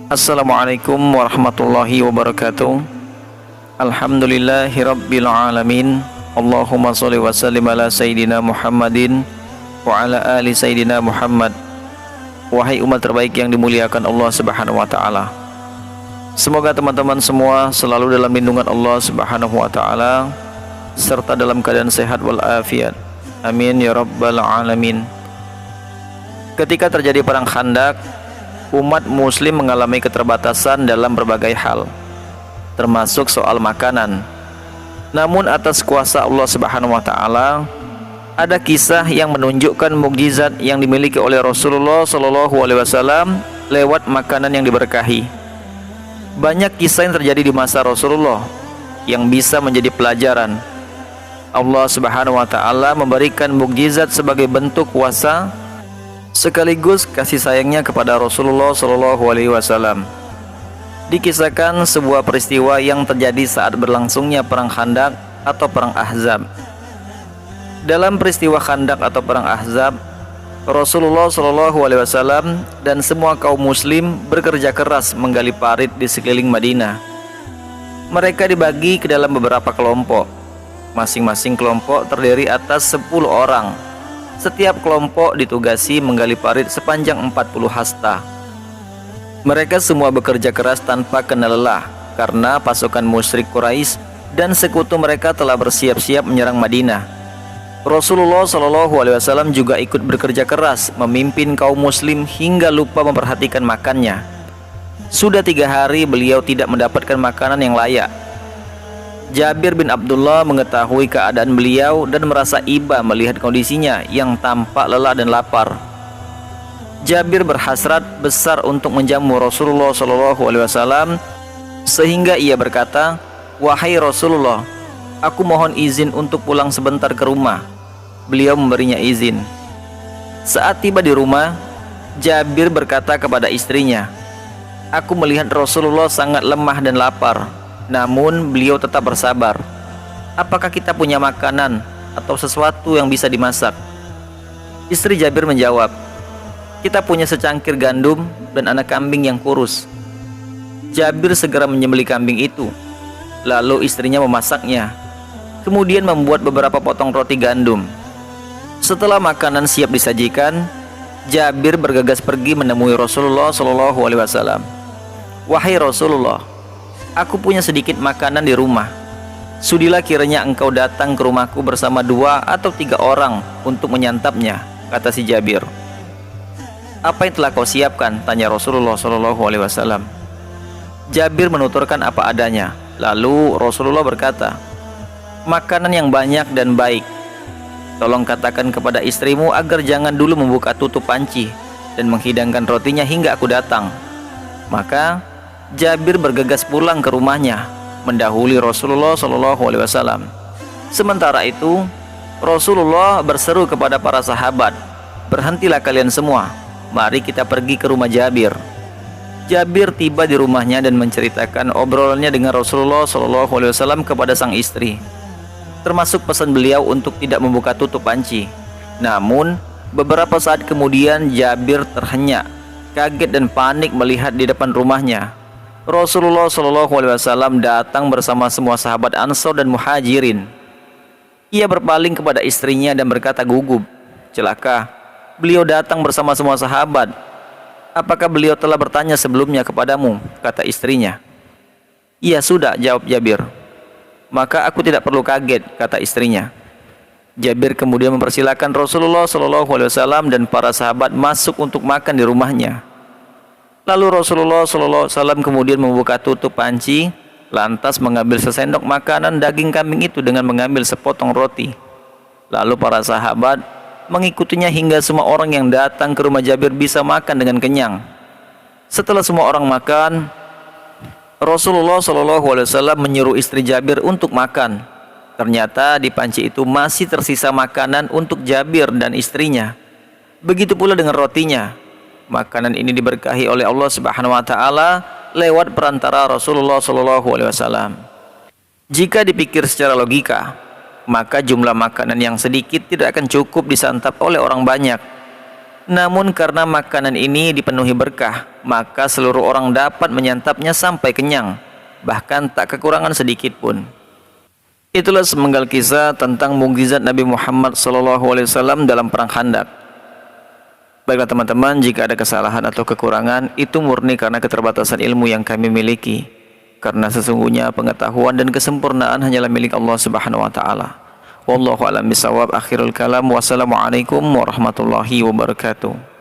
Assalamualaikum warahmatullahi wabarakatuh. Alhamdulillahi rabbil alamin. Allahumma sholli wa sallim ala sayyidina Muhammadin wa ala ali sayyidina Muhammad. Wahai umat terbaik yang dimuliakan Allah Subhanahu wa taala, semoga teman-teman semua selalu dalam lindungan Allah Subhanahu wa taala serta dalam keadaan sehat walafiat. Amin ya rabbal alamin. Ketika terjadi perang Khandaq, umat muslim mengalami keterbatasan dalam berbagai hal, termasuk soal makanan. Namun atas kuasa Allah Subhanahu wa taala, ada kisah yang menunjukkan mukjizat yang dimiliki oleh Rasulullah Shallallahu alaihi wasallam lewat makanan yang diberkahi. Banyak kisah yang terjadi di masa Rasulullah yang bisa menjadi pelajaran. Allah Subhanahu wa taala memberikan mukjizat sebagai bentuk kuasa sekaligus kasih sayangnya kepada Rasulullah Shallallahu alaihi wasallam. Dikisahkan sebuah peristiwa yang terjadi saat berlangsungnya perang Khandaq atau perang Ahzab. Dalam peristiwa Khandaq atau perang Ahzab, Rasulullah Shallallahu alaihi wasallam dan semua kaum muslim bekerja keras menggali parit di sekeliling Madinah. Mereka dibagi ke dalam beberapa kelompok. Masing-masing kelompok terdiri atas 10 orang. Setiap kelompok ditugasi menggali parit sepanjang 40 hasta. Mereka semua bekerja keras tanpa kena lelah karena pasukan musyrik Quraisy dan sekutu mereka telah bersiap-siap menyerang Madinah. Rasulullah Shallallahu alaihi wasallam juga ikut bekerja keras memimpin kaum muslim hingga lupa memperhatikan makannya. Sudah 3 hari beliau tidak mendapatkan makanan yang layak. Jabir bin Abdullah mengetahui keadaan beliau dan merasa iba melihat kondisinya yang tampak lelah dan lapar. Jabir berhasrat besar untuk menjamu Rasulullah Shallallahu alaihi wasallam sehingga ia berkata, "Wahai Rasulullah, aku mohon izin untuk pulang sebentar ke rumah." Beliau memberinya izin. Saat tiba di rumah, Jabir berkata kepada istrinya, "Aku melihat Rasulullah sangat lemah dan lapar, namun beliau tetap bersabar. Apakah kita punya makanan atau sesuatu yang bisa dimasak?" Istri Jabir menjawab, "Kita punya secangkir gandum dan anak kambing yang kurus." Jabir segera menyembelih kambing itu. Lalu istrinya memasaknya, kemudian membuat beberapa potong roti gandum. Setelah makanan siap disajikan, Jabir bergegas pergi menemui Rasulullah Shallallahu alaihi wasallam. "Wahai Rasulullah, aku punya sedikit makanan di rumah. Sudilah kiranya engkau datang ke rumahku bersama 2 atau 3 orang untuk menyantapnya," kata si Jabir. "Apa yang telah kau siapkan?" tanya Rasulullah Shallallahu alaihi wasallam. Jabir menuturkan apa adanya. Lalu Rasulullah berkata, "Makanan yang banyak dan baik. Tolong katakan kepada istrimu agar jangan dulu membuka tutup panci dan menghidangkan rotinya hingga aku datang." Maka Jabir bergegas pulang ke rumahnya, mendahului Rasulullah Shallallahu alaihi wasallam. Sementara itu, Rasulullah berseru kepada para sahabat, "Berhentilah kalian semua, mari kita pergi ke rumah Jabir." Jabir tiba di rumahnya dan menceritakan obrolannya dengan Rasulullah Shallallahu alaihi wasallam kepada sang istri, termasuk pesan beliau untuk tidak membuka tutup panci. Namun, beberapa saat kemudian Jabir terhenyak, kaget dan panik melihat di depan rumahnya Rasulullah Shallallahu alaihi wasallam datang bersama semua sahabat Ansor dan Muhajirin. Ia berpaling kepada istrinya dan berkata gugup, "Celaka, beliau datang bersama semua sahabat. Apakah beliau telah bertanya sebelumnya kepadamu?" kata istrinya. "Iya sudah," jawab Jabir. "Maka aku tidak perlu kaget," kata istrinya. Jabir kemudian mempersilahkan Rasulullah Shallallahu alaihi wasallam dan para sahabat masuk untuk makan di rumahnya. Lalu Rasulullah Shallallahu alaihi wasallam kemudian membuka tutup panci, lantas mengambil sesendok makanan daging kambing itu dengan mengambil sepotong roti. Lalu para sahabat mengikutinya hingga semua orang yang datang ke rumah Jabir bisa makan dengan kenyang. Setelah semua orang makan, Rasulullah Shallallahu alaihi wasallam menyuruh istri Jabir untuk makan. Ternyata di panci itu masih tersisa makanan untuk Jabir dan istrinya. Begitu pula dengan rotinya. Makanan ini diberkahi oleh Allah Subhanahu wa taala lewat perantara Rasulullah Shallallahu alaihi wasallam. Jika dipikir secara logika, maka jumlah makanan yang sedikit tidak akan cukup disantap oleh orang banyak. Namun karena makanan ini dipenuhi berkah, maka seluruh orang dapat menyantapnya sampai kenyang, bahkan tak kekurangan sedikit pun. Itulah semenggal kisah tentang mukjizat Nabi Muhammad SAW dalam perang Khandaq. Baiklah teman-teman, jika ada kesalahan atau kekurangan, itu murni karena keterbatasan ilmu yang kami miliki. Karena sesungguhnya pengetahuan dan kesempurnaan hanyalah milik Allah Subhanahu wa taala. Wallahu a'lam bishawab. Akhirul kalam. Wassalamualaikum warahmatullahi wabarakatuh.